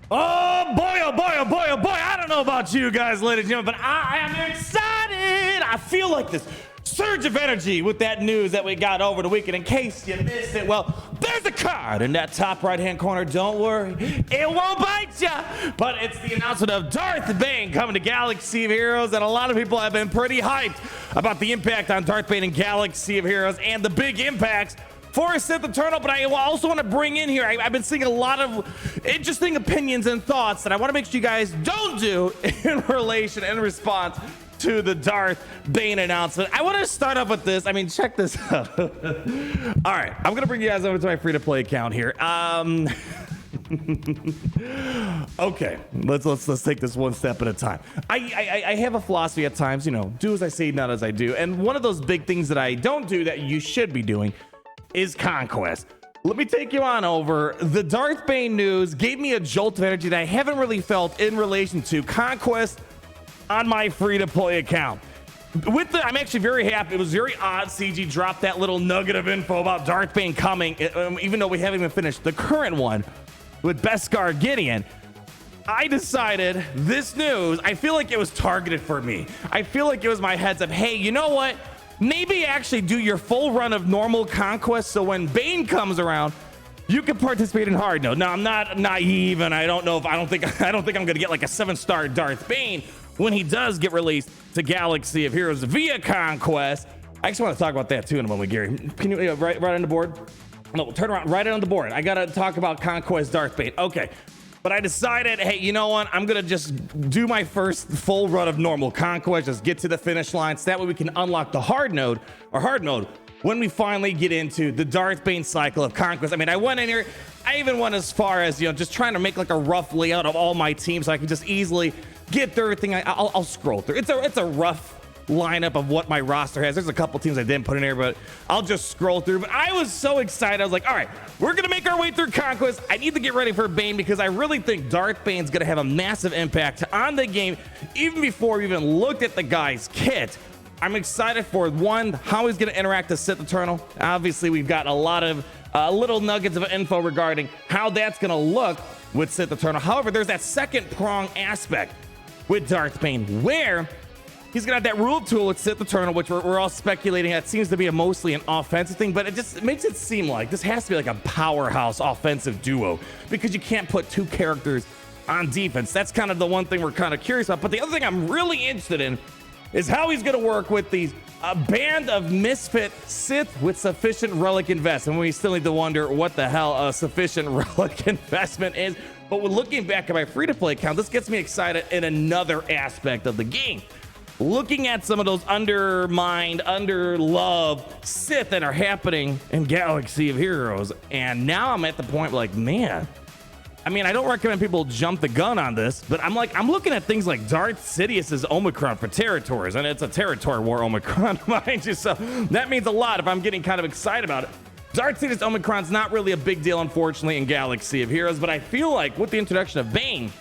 Oh boy, oh boy, oh boy, oh boy. I don't know about you guys, ladies and gentlemen, but I am excited. I feel like this surge of energy with that news that we got over the weekend. In case you missed it, well, there's a card in that top right-hand corner. Don't worry, it won't bite ya. But it's the announcement of Darth Bane coming to Galaxy of Heroes, and a lot of people have been pretty hyped about the impact on Darth Bane in Galaxy of Heroes and the big impacts for Sith Eternal. But I also want to bring in here, I've been seeing a lot of interesting opinions and thoughts that I want to make sure you guys don't do in response to the Darth Bane announcement. I want to start off with this. I mean, check this out. All right, I'm gonna bring you guys over to my free-to-play account here. Okay, let's take this one step at a time. I have a philosophy at times, you know, do as I say, not as I do. And one of those big things that I don't do that you should be doing is conquest. Let me take you on over. The Darth Bane news gave me a jolt of energy that I haven't really felt in relation to conquest on my free-to-play account. I'm actually very happy. It was very odd CG dropped that little nugget of info about Darth Bane coming, even though we haven't even finished the current one with Beskar Gideon. I decided this news, I feel like it was targeted for me. I feel like it was my heads up. Hey, you know what? Maybe actually do your full run of normal conquest, so when Bane comes around, you can participate in hard mode. Now, I'm not naive, and I don't think I'm gonna get like a 7-star Darth Bane when he does get released to Galaxy of Heroes via conquest. I just want to talk about that too in a moment, Gary. Can you right on the board? No, turn around, right on the board. I gotta talk about conquest Darth Bane. Okay. But I decided, hey, you know what? I'm going to just do my first full run of normal conquest, just get to the finish line, so that way we can unlock the hard mode when we finally get into the Darth Bane cycle of conquest. I mean, I went in here, I even went as far as, you know, just trying to make like a rough layout of all my teams so I can just easily get through everything. I'll scroll through. It's a rough lineup of what my roster has. There's a couple teams I didn't put in here, but I'll just scroll through. But I was so excited. I was like, all right, we're gonna make our way through conquest. I need to get ready for Bane because I really think Darth Bane's gonna have a massive impact on the game even before we even looked at the guy's kit. I'm excited for one, how he's gonna interact with Sith Eternal. Obviously, we've got a lot of little nuggets of info regarding how that's gonna look with Sith Eternal. However, there's that second prong aspect with Darth Bane where he's gonna have that rule tool with Sith Eternal, which we're all speculating that seems to be mostly an offensive thing, but it makes it seem like this has to be like a powerhouse offensive duo because you can't put two characters on defense. That's kind of the one thing we're kind of curious about. But the other thing I'm really interested in is how he's gonna work with these band of misfit Sith with sufficient relic investment. We still need to wonder what the hell a sufficient relic investment is. But when looking back at my free-to-play account, this gets me excited in another aspect of the game. Looking at some of those undermined, underloved Sith that are happening in Galaxy of Heroes, and now I'm at the point like, man, I mean, I don't recommend people jump the gun on this, but I'm looking at things like Darth Sidious's Omicron for territories, and it's a territory war Omicron, mind you, so that means a lot if I'm getting kind of excited about it. Darth Sidious Omicron's not really a big deal, unfortunately, in Galaxy of Heroes, but I feel like with the introduction of Bane,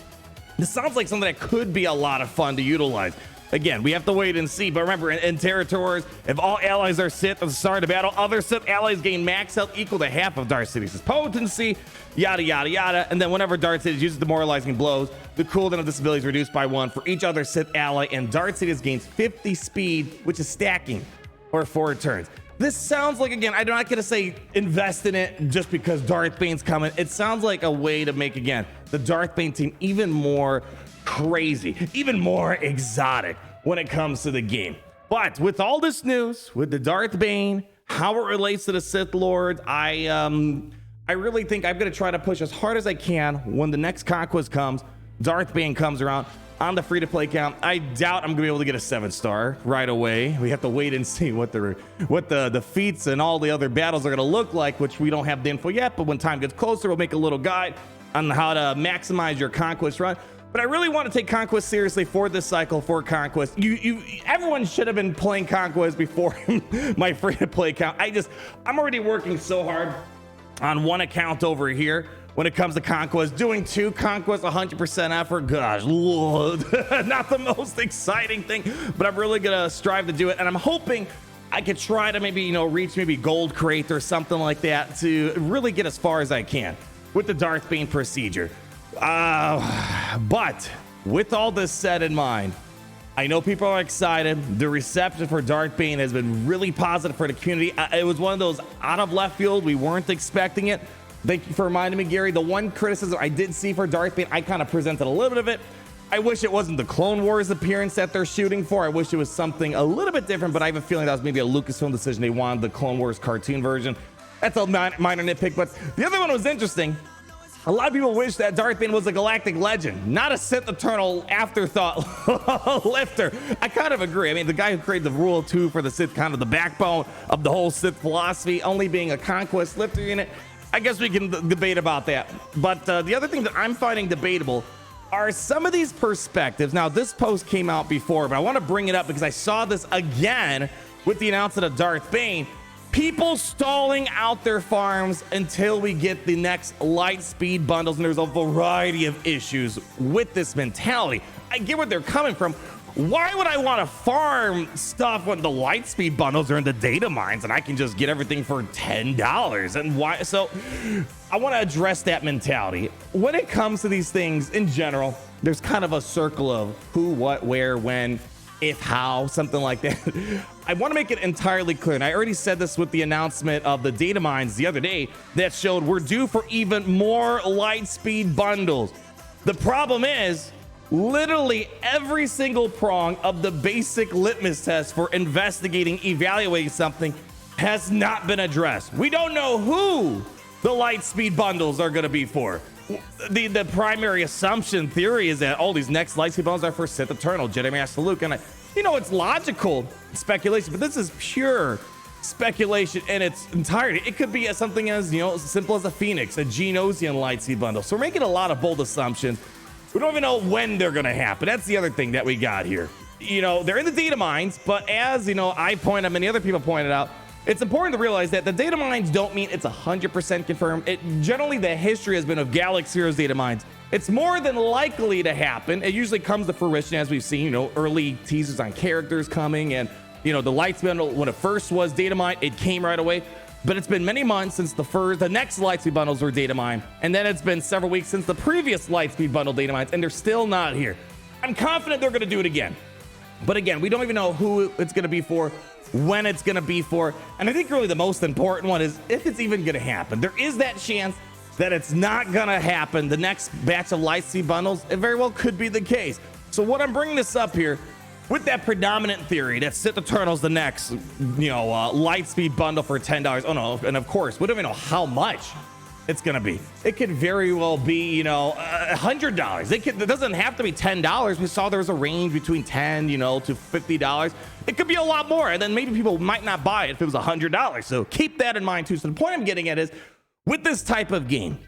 this sounds like something that could be a lot of fun to utilize. Again, we have to wait and see, but remember, in territories, if all allies are Sith at the start of battle, other Sith allies gain max health equal to half of Darth Sidious's potency, yada, yada, yada. And then whenever Darth Sidious uses demoralizing blows, the cooldown of this ability is reduced by 1 for each other Sith ally, and Darth Sidious gains 50 speed, which is stacking for 4 turns. This sounds like, again, I'm not going to say invest in it just because Darth Bane's coming. It sounds like a way to make, again, the Darth Bane team even more crazy, even more exotic when it comes to the game. But with all this news, with the Darth Bane, how it relates to the Sith Lords, I really think I'm going to try to push as hard as I can when the next conquest comes, Darth Bane comes around on the free-to-play count. I doubt I'm gonna be able to get a 7-star right away. We have to wait and see what the feats and all the other battles are gonna look like, which we don't have the info yet, but when time gets closer, we'll make a little guide on how to maximize your conquest run. But I really want to take conquest seriously for this cycle for conquest. Everyone should have been playing conquest before my free-to-play account. I'm already working so hard on one account over here when it comes to conquest, doing 2 conquests 100% effort. Gosh, not the most exciting thing, but I'm really gonna strive to do it, and I'm hoping I could try to maybe, reach maybe gold crate or something like that to really get as far as I can with the Darth Bane procedure. But with all this said in mind, I know people are excited. The reception for Darth Bane has been really positive for the community. It was one of those out of left field. We weren't expecting it. Thank you for reminding me, Gary. The one criticism I did see for Darth Bane, I kind of presented a little bit of it. I wish it wasn't the Clone Wars appearance that they're shooting for. I wish it was something a little bit different, but I have a feeling that was maybe a Lucasfilm decision. They wanted the Clone Wars cartoon version. That's a minor nitpick, but the other one was interesting. A lot of people wish that Darth Bane was a galactic legend, not a Sith Eternal afterthought lifter. I kind of agree. I mean, the guy who created the Rule of Two for the Sith, kind of the backbone of the whole Sith philosophy, only being a conquest lifter unit. I guess we can debate about that. But the other thing that I'm finding debatable are some of these perspectives. Now, this post came out before, but I want to bring it up because I saw this again with the announcement of Darth Bane. People stalling out their farms until we get the next light speed bundles, and there's a variety of issues with this mentality. I get where they're coming from. Why would I want to farm stuff when the light speed bundles are in the data mines and I can just get everything for $10? And why? So I want to address that mentality. When it comes to these things in general, there's kind of a circle of who, what, where, when, if, how, something like that. I want to make it entirely clear, and I already said this with the announcement of the data mines the other day that showed we're due for even more light speed bundles. The problem is, literally every single prong of the basic litmus test for investigating, evaluating something has not been addressed. We don't know who the light speed bundles are going to be for. The primary assumption theory is that all these next light speed bundles are for Sith Eternal, Jedi Master Luke, and it's logical speculation, but this is pure speculation in its entirety. It could be something as simple as a Phoenix, a Geonosian light speed bundle. So we're making a lot of bold assumptions. We don't even know when they're going to happen. That's the other thing that we got here. They're in the data mines, but as I point out, many other people pointed out, it's important to realize that the data mines don't mean it's 100% confirmed. Generally, the history has been of Galaxy Heroes data mines. It's more than likely to happen. It usually comes to fruition, as we've seen, early teasers on characters coming, and the Lightspeed bundle, when it first was data mine, it came right away. But it's been many months since the next Lightspeed bundles were data mine, and then it's been several weeks since the previous Lightspeed bundle data mines, and they're still not here. I'm confident they're going to do it again. But again, we don't even know who it's going to be for, when it's going to be for, and I think really the most important one is if it's even going to happen. There is that chance that it's not going to happen. The next batch of Lightspeed bundles, it very well could be the case. So what I'm bringing this up here, with that predominant theory that Sith Eternal's the next, Lightspeed bundle for $10. Oh no, and of course, we don't even know how much it's gonna be. It could very well be, $100. It doesn't have to be $10. We saw there was a range between $10, to $50. It could be a lot more, and then maybe people might not buy it if it was $100. So keep that in mind too. So the point I'm getting at is, with this type of game,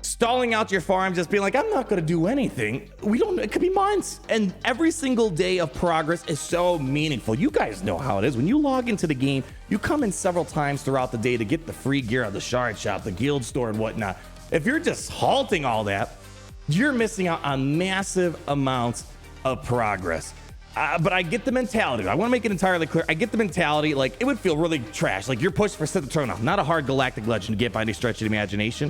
stalling out your farm, just being like, I'm not going to do anything. It could be months. And every single day of progress is so meaningful. You guys know how it is. When you log into the game, you come in several times throughout the day to get the free gear at the shard shop, the guild store and whatnot. If you're just halting all that, you're missing out on massive amounts of progress. But I get the mentality. I want to make it entirely clear. I get the mentality. Like, it would feel really trash. Like, you're pushed for Sith Eternal, not a hard galactic legend to get by any stretch of the imagination.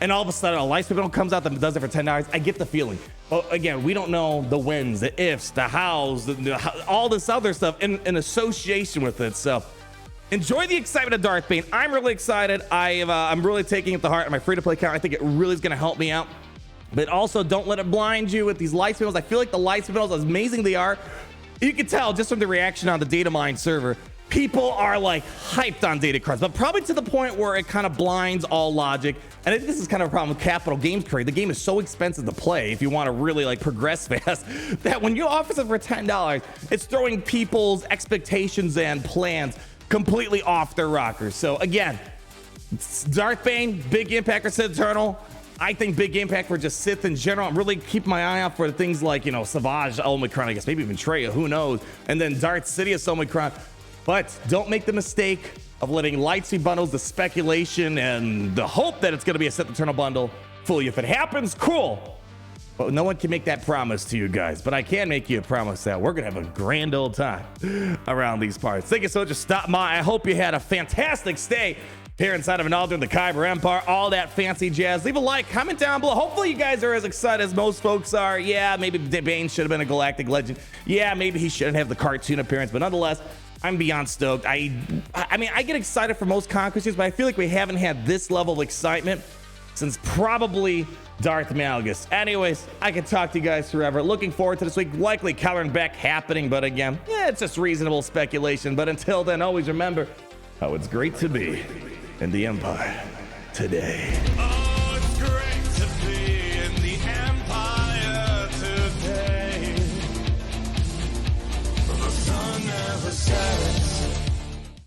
And all of a sudden, a Lightspeed bundle comes out that does it for $10. I get the feeling. But again, we don't know the whens, the ifs, the hows, all this other stuff in association with it. So enjoy the excitement of Darth Bane. I'm really excited. I'm really taking it to heart. My free-to-play account, I think it really is going to help me out. But also, don't let it blind you with these Lightspeed bundles. I feel like the Lightspeed bundles, as amazing they are, you can tell just from the reaction on the data mine server, people are like hyped on data cards, but probably to the point where it kind of blinds all logic. And I think this is kind of a problem with Capital Games Create. The game is so expensive to play if you want to really like progress fast, that when you offer it for $10, it's throwing people's expectations and plans completely off their rockers. So again, Darth Bane, big impact for Sith Eternal. I think big impact for just Sith in general. I'm really keeping my eye out for things like, Savage Omicron, I guess, maybe even Traya, who knows? And then Darth Sidious Omicron. But don't make the mistake of letting Lightspeed bundles, the speculation and the hope that it's going to be a Sith Eternal bundle, fool you. If it happens, cool. But no one can make that promise to you guys. But I can make you a promise that we're going to have a grand old time around these parts. Thank you so much for stopping by. I hope you had a fantastic stay here inside of an altar in the Kyber Empire, all that fancy jazz. Leave a like, comment down below. Hopefully you guys are as excited as most folks are. Yeah, maybe Bane should have been a galactic legend. Yeah, maybe he shouldn't have the cartoon appearance, but nonetheless, I'm beyond stoked. I mean, I get excited for most conquests, but I feel like we haven't had this level of excitement since probably Darth Malgus. Anyways, I could talk to you guys forever. Looking forward to this week. Likely Coloring back happening, but again, yeah, it's just reasonable speculation. But until then, always remember how it's great to be in the Empire today.